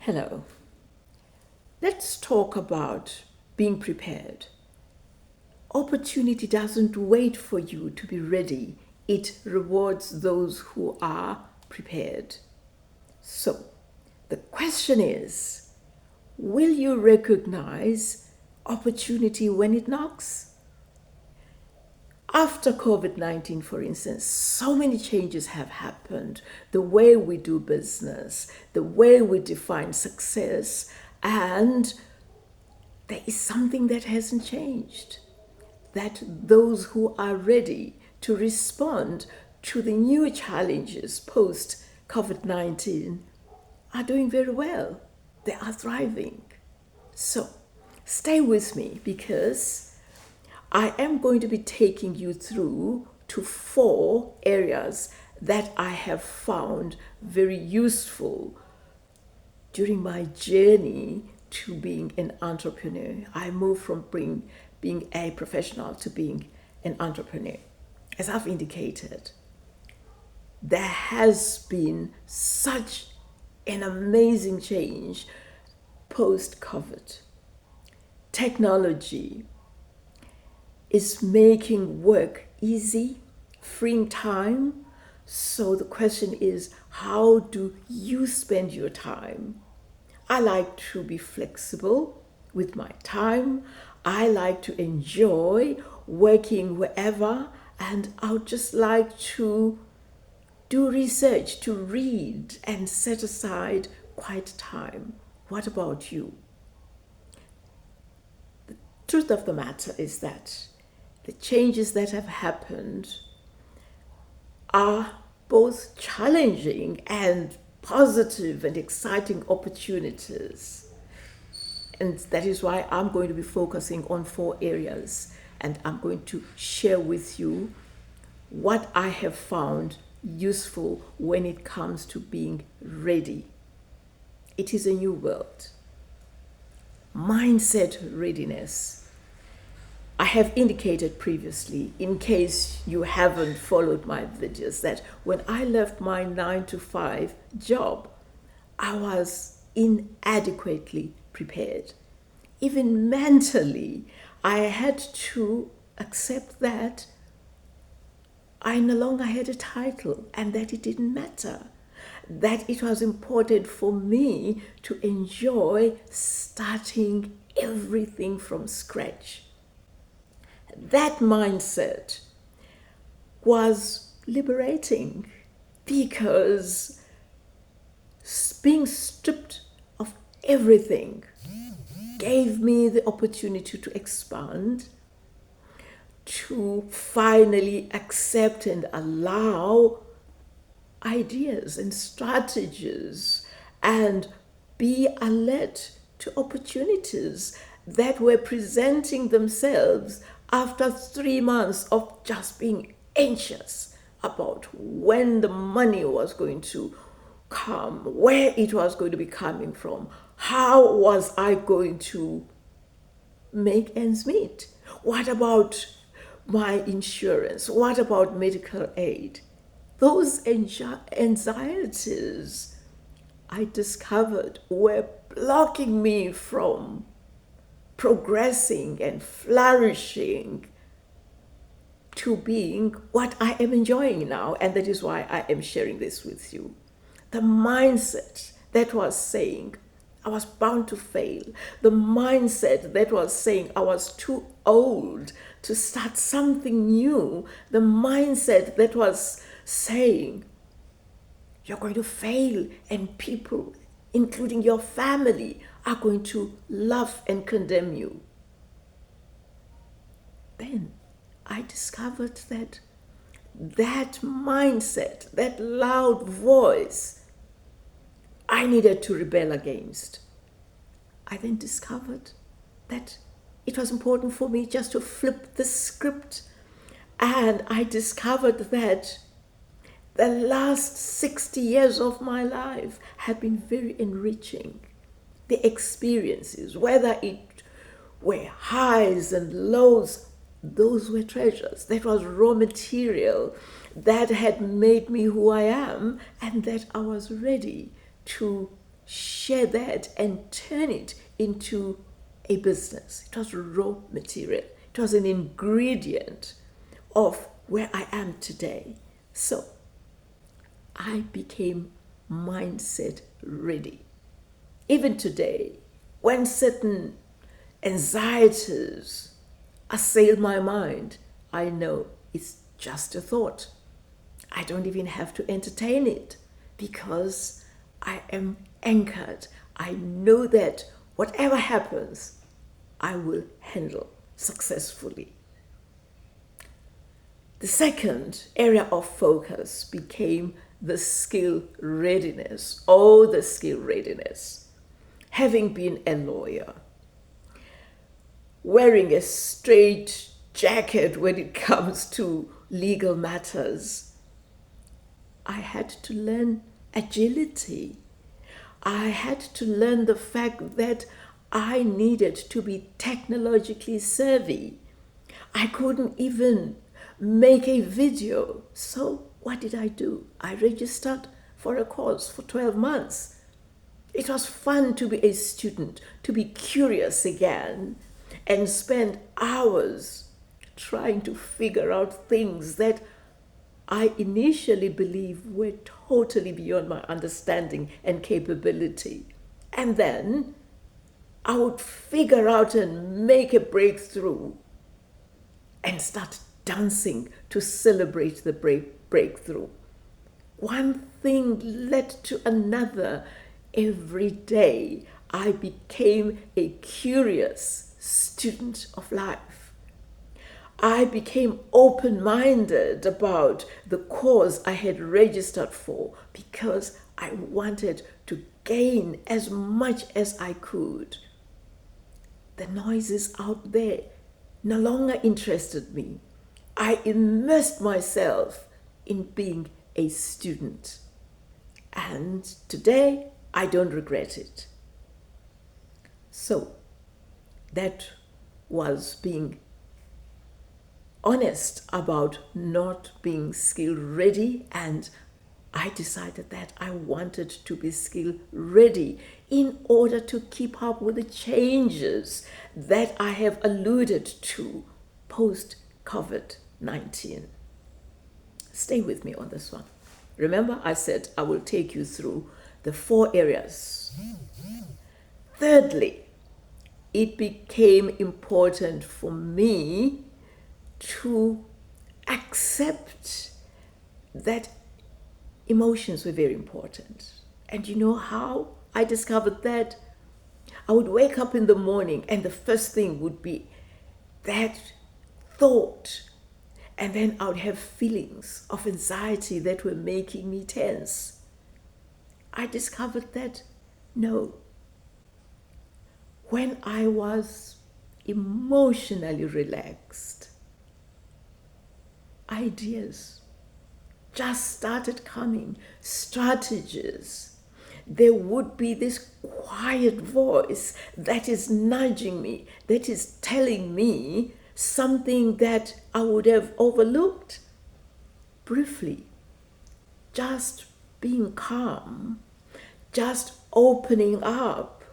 Hello. Let's talk about being prepared. Opportunity doesn't wait for you to be ready, it rewards those who are prepared. So, the question is, will you recognize opportunity when it knocks? After COVID-19, for instance, so many changes have happened. The way we do business, the way we define success, and there is something that hasn't changed. That those who are ready to respond to the new challenges post COVID-19 are doing very well. They are thriving. So, stay with me because I am going to be taking you through to 4 areas that I have found very useful during my journey to being an entrepreneur. I moved from being a professional to being an entrepreneur. As I've indicated, there has been such an amazing change post-COVID. Technology is making work easy, freeing time. So the question is, how do you spend your time? I like to be flexible with my time. I like to enjoy working wherever, and I would just like to do research, to read, and set aside quiet time. What about you? The truth of the matter is that the changes that have happened are both challenging and positive and exciting opportunities. And that is why I'm going to be focusing on 4 areas, and I'm going to share with you what I have found useful when it comes to being ready. It is a new world. Mindset readiness. I have indicated previously, in case you haven't followed my videos, that when I left my 9-to-5 job, I was inadequately prepared. Even mentally, I had to accept that I no longer had a title and that it didn't matter. That it was important for me to enjoy starting everything from scratch. That mindset was liberating because being stripped of everything gave me the opportunity to expand, to finally accept and allow ideas and strategies and be alert to opportunities that were presenting themselves after 3 months of just being anxious about when the money was going to come, where it was going to be coming from, how was I going to make ends meet? What about my insurance? What about medical aid? Those anxieties I discovered were blocking me from progressing and flourishing to being what I am enjoying now. And that is why I am sharing this with you. The mindset that was saying I was bound to fail. The mindset that was saying I was too old to start something new. The mindset that was saying you're going to fail and people, including your family, are going to laugh and condemn you. Then I discovered that mindset, that loud voice, I needed to rebel against. I then discovered that it was important for me just to flip the script. And I discovered that the last 60 years of my life have been very enriching. The experiences, whether it were highs and lows, those were treasures. That was raw material that had made me who I am and that I was ready to share share that and turn it into a business. It was raw material. It was an ingredient of where I am today. So I became mindset ready. Even today, when certain anxieties assail my mind, I know it's just a thought. I don't even have to entertain it because I am anchored. I know that whatever happens, I will handle successfully. The second area of focus became the skill readiness. Oh, the skill readiness. Having been a lawyer, wearing a straight jacket when it comes to legal matters, I had to learn agility. I had to learn the fact that I needed to be technologically savvy. I couldn't even make a video. So what did I do? I registered for a course for 12 months. It was fun to be a student, to be curious again, and spend hours trying to figure out things that I initially believed were totally beyond my understanding and capability. And then I would figure out and make a breakthrough and start dancing to celebrate the breakthrough. One thing led to another. Every day I became a curious student of life. I became open-minded about the cause I had registered for because I wanted to gain as much as I could. The noises out there no longer interested me. I immersed myself in being a student. And today, I don't regret it. So, that was being honest about not being skill ready, and I decided that I wanted to be skill ready in order to keep up with the changes that I have alluded to post COVID-19. Stay with me on this one. Remember, I said I will take you through the 4 areas. Thirdly, it became important for me to accept that emotions were very important. And you know how I discovered that? I would wake up in the morning and the first thing would be that thought. And then I would have feelings of anxiety that were making me tense. I discovered that no, when I was emotionally relaxed, ideas just started coming, strategies. There would be this quiet voice that is nudging me, that is telling me something that I would have overlooked briefly. Just being calm, just opening up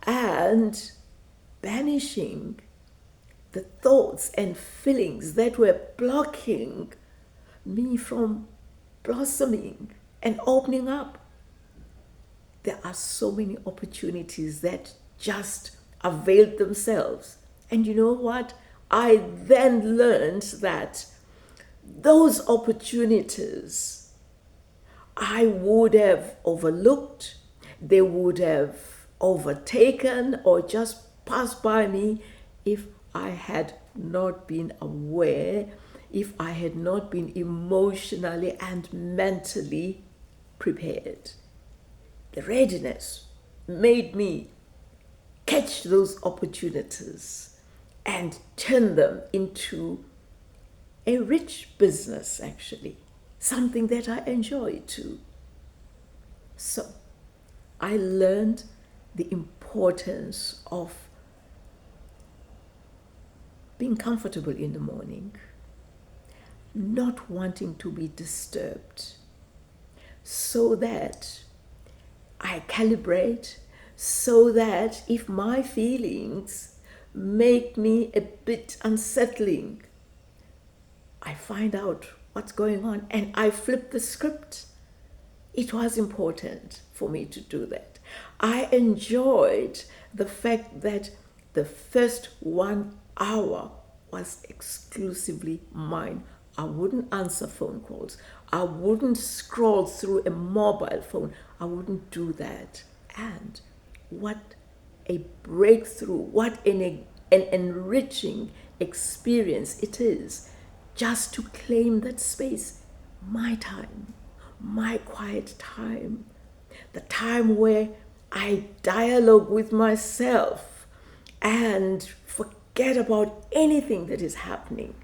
and banishing the thoughts and feelings that were blocking me from blossoming and opening up. There are so many opportunities that just availed themselves. And you know what? I then learned that those opportunities I would have overlooked, they would have overtaken or just passed by me if I had not been aware, if I had not been emotionally and mentally prepared. The readiness made me catch those opportunities and turn them into a rich business, actually, something that I enjoy too. So I learned the importance of being comfortable in the morning, not wanting to be disturbed, so that I calibrate, so that if my feelings make me a bit unsettling, I find out what's going on and I flip the script. It was important for me to do that. I enjoyed the fact that the first 1 hour was exclusively mine. I wouldn't answer phone calls. I wouldn't scroll through a mobile phone. I wouldn't do that. And what a breakthrough, what an enriching experience it is just to claim that space, my time, my quiet time, the time where I dialogue with myself and forget about anything that is happening.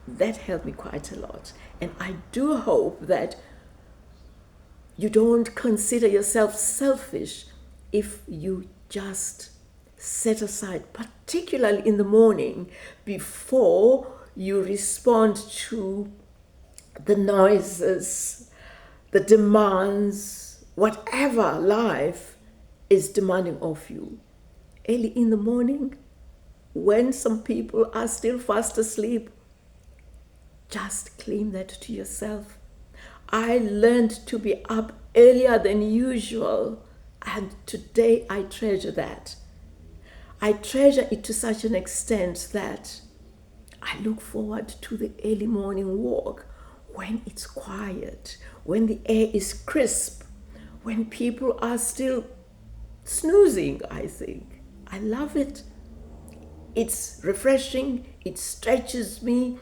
That helped me quite a lot. And I do hope that you don't consider yourself selfish if you just set aside, particularly in the morning, before you respond to the noises, the demands, whatever life is demanding of you. Early in the morning, when some people are still fast asleep, just claim that to yourself. I learned to be up earlier than usual, and today I treasure that. I treasure it to such an extent that I look forward to the early morning walk when it's quiet, when the air is crisp, when people are still snoozing, I think. I love it. It's refreshing, it stretches me.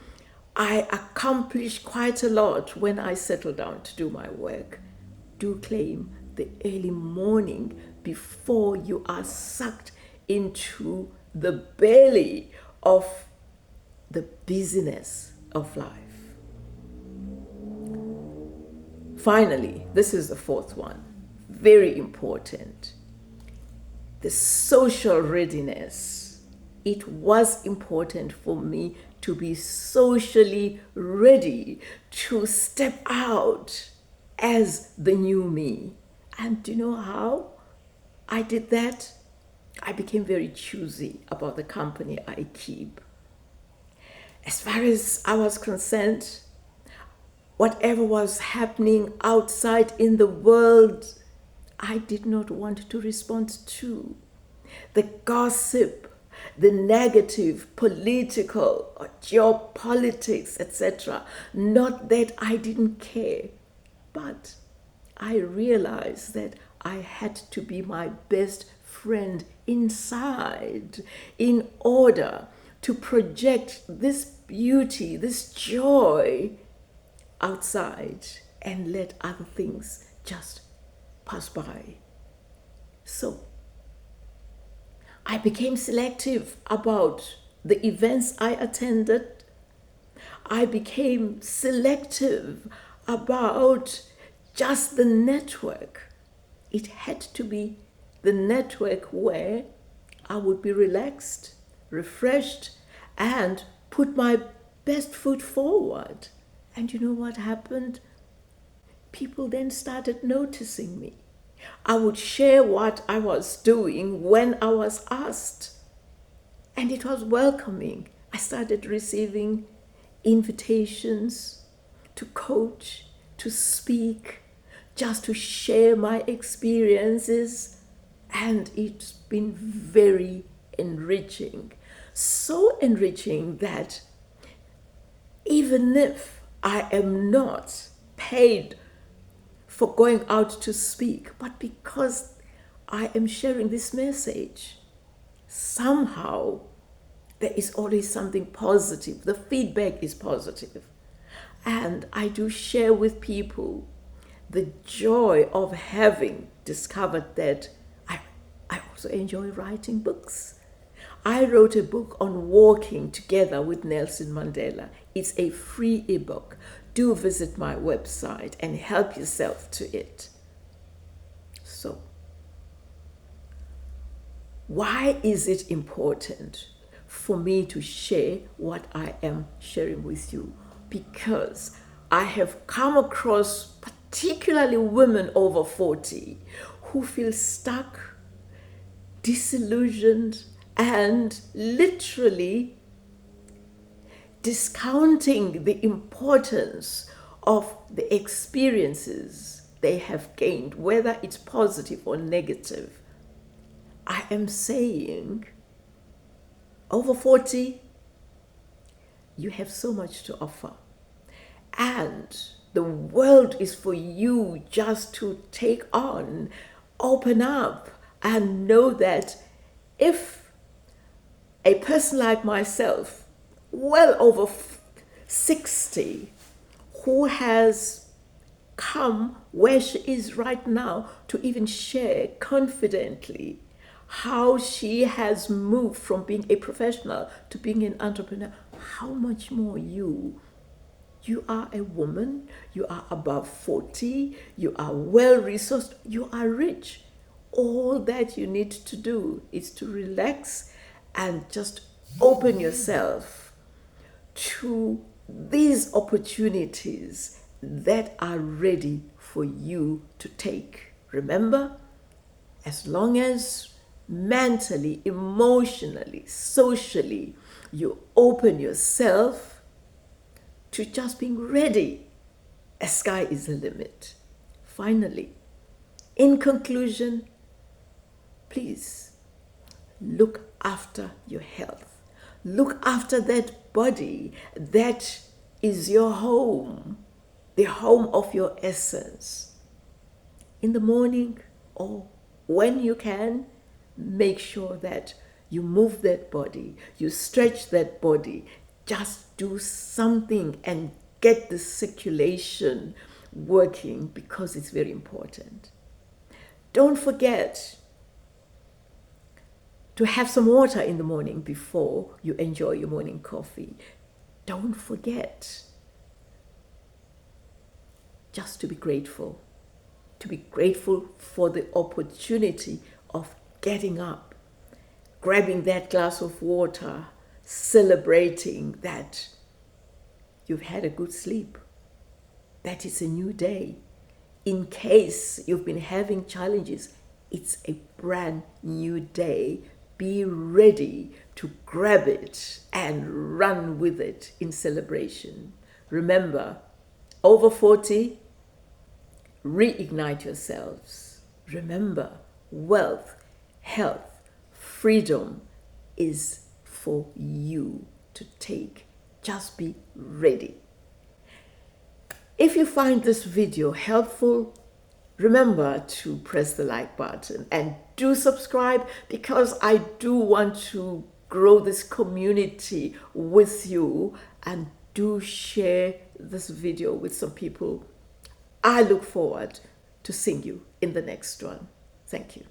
I accomplish quite a lot when I settle down to do my work. Do claim the early morning before you are sucked into the belly of the busyness of life. Finally, this is the fourth one, very important. The social readiness. It was important for me to be socially ready to step out as the new me. And do you know how I did that? I became very choosy about the company I keep. As far as I was concerned, whatever was happening outside in the world, I did not want to respond to. The gossip, the negative political or geopolitics, etc. Not that I didn't care, but I realized that I had to be my best friend inside in order to project this beauty, this joy outside and let other things just pass by. So I became selective about the events I attended. I became selective about just the network. It had to be the network where I would be relaxed, refreshed, and put my best foot forward. And you know what happened? People then started noticing me. I would share what I was doing when I was asked. And it was welcoming. I started receiving invitations to coach, to speak, just to share my experiences. And it's been very enriching. So enriching that even if I am not paid for going out to speak, but because I am sharing this message, somehow there is always something positive. The feedback is positive. And I do share with people the joy of having discovered that I also enjoy writing books. I wrote a book on walking together with Nelson Mandela. It's a free ebook. Do visit my website and help yourself to it. So, why is it important for me to share what I am sharing with you? Because I have come across particularly women over 40 who feel stuck, disillusioned, and literally discounting the importance of the experiences they have gained, whether it's positive or negative. I am saying, over 40, you have so much to offer. And the world is for you just to take on, open up, and know that if a person like myself, well over 60, who has come where she is right now to even share confidently how she has moved from being a professional to being an entrepreneur, how much more you? You are a woman, you are above 40, you are well resourced, you are rich. All that you need to do is to relax and just open yourself to these opportunities that are ready for you to take. Remember, as long as mentally, emotionally, socially, you open yourself to just being ready, a sky is the limit. Finally, in conclusion, please look after your health. Look after that body that is your home, the home of your essence. In the morning or when you can, make sure that you move that body, you stretch that body, just do something and get the circulation working, because it's very important. Don't forget to have some water in the morning before you enjoy your morning coffee. Don't forget just to be grateful for the opportunity of getting up, grabbing that glass of water, celebrating that you've had a good sleep, that it's a new day. In case you've been having challenges, it's a brand new day. Be ready to grab it and run with it in celebration. Remember, over 40, reignite yourselves. Remember, wealth, health, freedom is for you to take. Just be ready. If you find this video helpful, remember to press the like button and do subscribe, because I do want to grow this community with you, and do share this video with some people. I look forward to seeing you in the next one. Thank you.